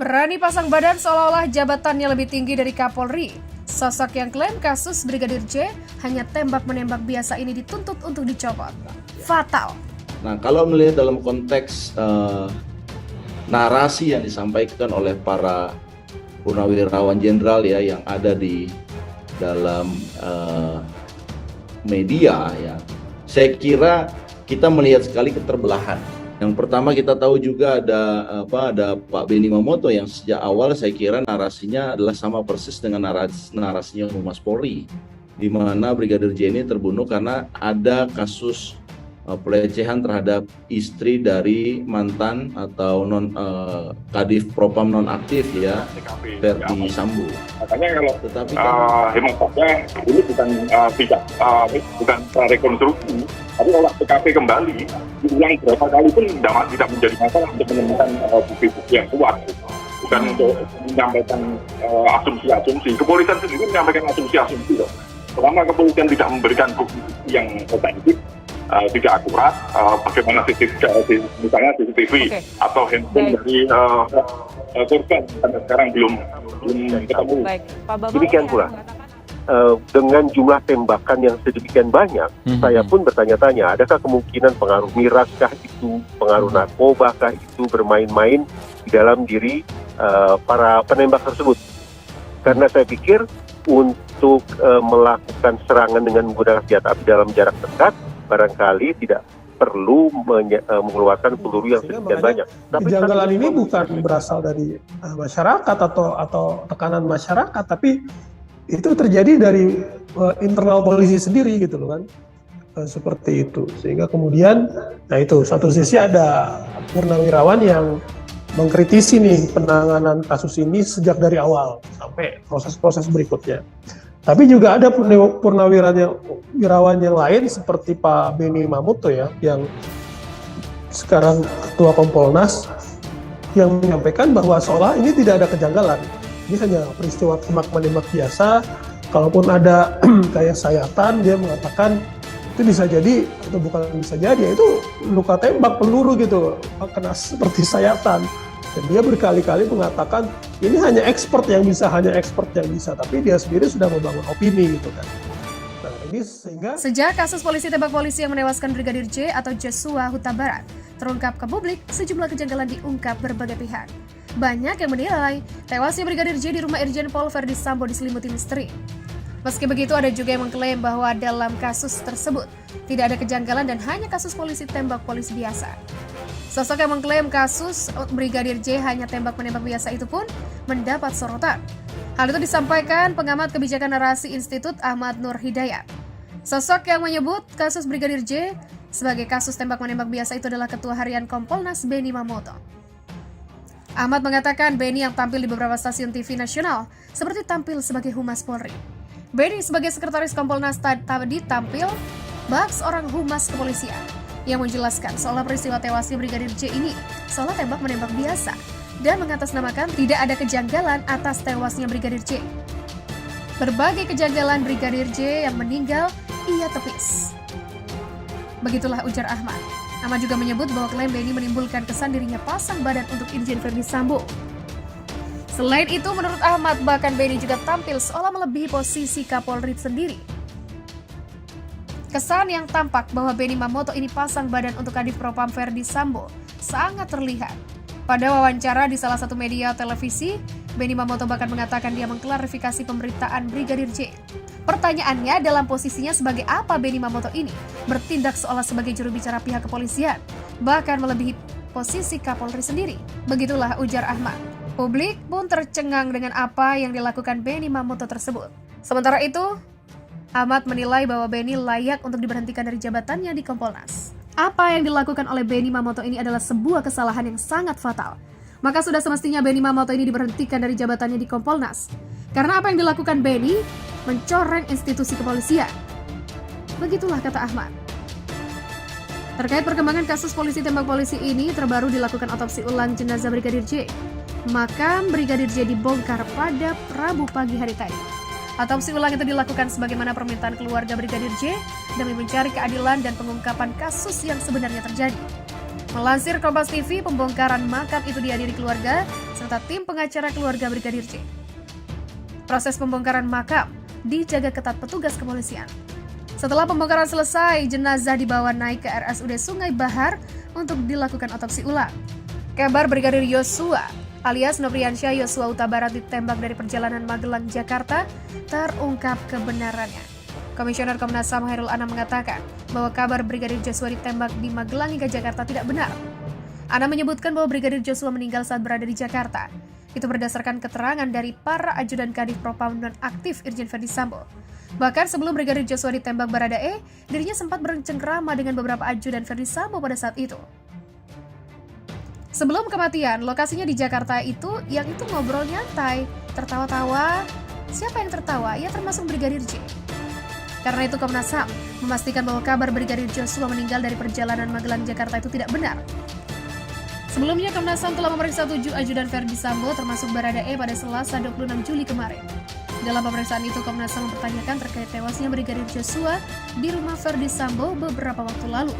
Berani pasang badan seolah-olah jabatannya lebih tinggi dari Kapolri. Sosok yang klaim kasus Brigadir J hanya tembak-menembak biasa ini dituntut untuk dicopot. Fatal. Nah, kalau melihat dalam konteks narasi yang disampaikan oleh para purnawirawan jenderal ya yang ada di dalam media ya, saya kira kita melihat sekali keterbelahan. Yang pertama kita tahu juga ada Pak Benny Mamoto yang sejak awal saya kira narasinya adalah sama persis dengan narasinya Humas Polri, di mana Brigadir J ini terbunuh karena ada kasus pelecehan terhadap istri dari mantan atau Kadif Propam nonaktif ya, Verdi Sambo. Makanya kalau tetapi hemat saya ini bukan rekonstruksi, tapi olah TKP kembali diulang berapa kali pun tidak menjadi masalah untuk menemukan bukti-bukti yang kuat. Bukan untuk menyampaikan asumsi-asumsi. Kepolisian sendiri menyampaikan asumsi-asumsi loh. Selama kepolisian tidak memberikan bukti yang otentik, tidak akurat, bagaimana misalnya CCTV atau handphone dari korban sampai sekarang belum ketemu. Baik, Pak Bambang, demikian pula dengan jumlah tembakan yang sedemikian banyak, saya pun bertanya-tanya, adakah kemungkinan pengaruh miraskah itu, pengaruh narkobakah itu bermain-main di dalam diri para penembak tersebut? Karena saya pikir untuk melakukan serangan dengan menggunakan senjata api dalam jarak dekat barangkali tidak perlu mengeluarkan peluru yang sedemikian banyak. Tapi kejanggalan ini bukan berasal dari masyarakat atau tekanan masyarakat, tapi itu terjadi dari internal polisi sendiri gitu loh kan, seperti itu. Sehingga kemudian, nah itu satu sisi ada purnawirawan yang mengkritisi nih penanganan kasus ini sejak dari awal sampai proses-proses berikutnya. Tapi juga ada purnawirawan yang lain seperti Pak Benny Mamoto ya, yang sekarang Ketua Kompolnas, yang menyampaikan bahwa seolah ini tidak ada kejanggalan. Ini hanya peristiwa tembak-menembak biasa. Kalaupun ada kayak sayatan, dia mengatakan itu bisa jadi atau bukan bisa jadi, itu luka tembak peluru gitu, kena seperti sayatan. Dan dia berkali-kali mengatakan ini hanya expert yang bisa, tapi dia sendiri sudah membangun opini gitu kan. Nah, ini Sejak kasus polisi tembak polisi yang menewaskan Brigadir J atau Joshua Huta Barat terungkap ke publik, sejumlah kejanggalan diungkap berbagai pihak. Banyak yang menilai tewasnya Brigadir J di rumah Irjen Pol Verdi Sambo diselimuti misteri. Meski begitu, ada juga yang mengklaim bahwa dalam kasus tersebut tidak ada kejanggalan dan hanya kasus polisi tembak polisi biasa. Sosok yang mengklaim kasus Brigadir J hanya tembak-menembak biasa itu pun mendapat sorotan. Hal itu disampaikan pengamat kebijakan narasi Institut Ahmad Nur Hidayat. Sosok yang menyebut kasus Brigadir J sebagai kasus tembak-menembak biasa itu adalah Ketua Harian Kompolnas Benny Mamoto. Ahmad mengatakan Benny yang tampil di beberapa stasiun TV nasional seperti tampil sebagai Humas Polri. Benny sebagai Sekretaris Kompolnas tadi tampil bak seorang Humas Kepolisian yang menjelaskan seolah peristiwa tewasnya Brigadir J ini seolah tembak-menembak biasa dan mengatasnamakan tidak ada kejanggalan atas tewasnya Brigadir J. Berbagai kejanggalan Brigadir J yang meninggal ia tepis. Begitulah ujar Ahmad. Ahmad juga menyebut bahwa klaim Benny menimbulkan kesan dirinya pasang badan untuk Irjen Verdi Sambo. Selain itu, menurut Ahmad, bahkan Benny juga tampil seolah melebihi posisi Kapolri sendiri. Kesan yang tampak bahwa Benny Mamoto ini pasang badan untuk Kadif Propam Verdi Sambo sangat terlihat. Pada wawancara di salah satu media televisi, Benny Mamoto bahkan mengatakan dia mengklarifikasi pemberitaan Brigadir J. Pertanyaannya, dalam posisinya sebagai apa Benny Mamoto ini bertindak seolah sebagai juru bicara pihak kepolisian, bahkan melebihi posisi Kapolri sendiri. Begitulah ujar Ahmad. Publik pun tercengang dengan apa yang dilakukan Benny Mamoto tersebut. Sementara itu, Ahmad menilai bahwa Benny layak untuk diberhentikan dari jabatannya di Kompolnas. Apa yang dilakukan oleh Benny Mamoto ini adalah sebuah kesalahan yang sangat fatal. Maka sudah semestinya Benny Mamoto ini diberhentikan dari jabatannya di Kompolnas. Karena apa yang dilakukan Benny mencoreng institusi kepolisian. Begitulah kata Ahmad. Terkait perkembangan kasus polisi tembak polisi ini, terbaru dilakukan otopsi ulang jenazah Brigadir J. Makam Brigadir J dibongkar pada Rabu pagi hari tadi. Otopsi ulang itu dilakukan sebagaimana permintaan keluarga Brigadir J demi mencari keadilan dan pengungkapan kasus yang sebenarnya terjadi. Melansir Kompas TV, pembongkaran makam itu dihadiri keluarga serta tim pengacara keluarga Brigadir J. Proses pembongkaran makam dijaga ketat petugas kepolisian. Setelah pembongkaran selesai, jenazah dibawa naik ke RSUD Sungai Bahar untuk dilakukan otopsi ulang. Kabar Brigadir Yosua alias Nopriansyah Yosua Huta Barat ditembak dari perjalanan Magelang, Jakarta terungkap kebenarannya. Komisioner Komnas HAM Hairul Anam mengatakan bahwa kabar Brigadir Joshua ditembak di Magelang hingga Jakarta tidak benar. Anam menyebutkan bahwa Brigadir Joshua meninggal saat berada di Jakarta. Itu berdasarkan keterangan dari para ajudan Kadif Propam nonaktif Irjen Verdi Sambo. Bahkan sebelum Brigadir Joshua ditembak Baradae, dirinya sempat bercengkrama dengan beberapa ajudan Verdi Sambo pada saat itu. Sebelum kematian, lokasinya di Jakarta yang itu ngobrol nyantai, tertawa-tawa. Siapa yang tertawa? Ya termasuk Brigadir J. Karena itu Komnas HAM memastikan bahwa kabar Brigadir Joshua meninggal dari perjalanan Magelang, Jakarta itu tidak benar. Sebelumnya, Komnas HAM telah memeriksa 7 ajudan Verdi Sambo termasuk Baradae pada Selasa 26 Juli kemarin. Dalam pemeriksaan itu, Komnas HAM mempertanyakan terkait tewasnya Brigadir Joshua di rumah Verdi Sambo beberapa waktu lalu.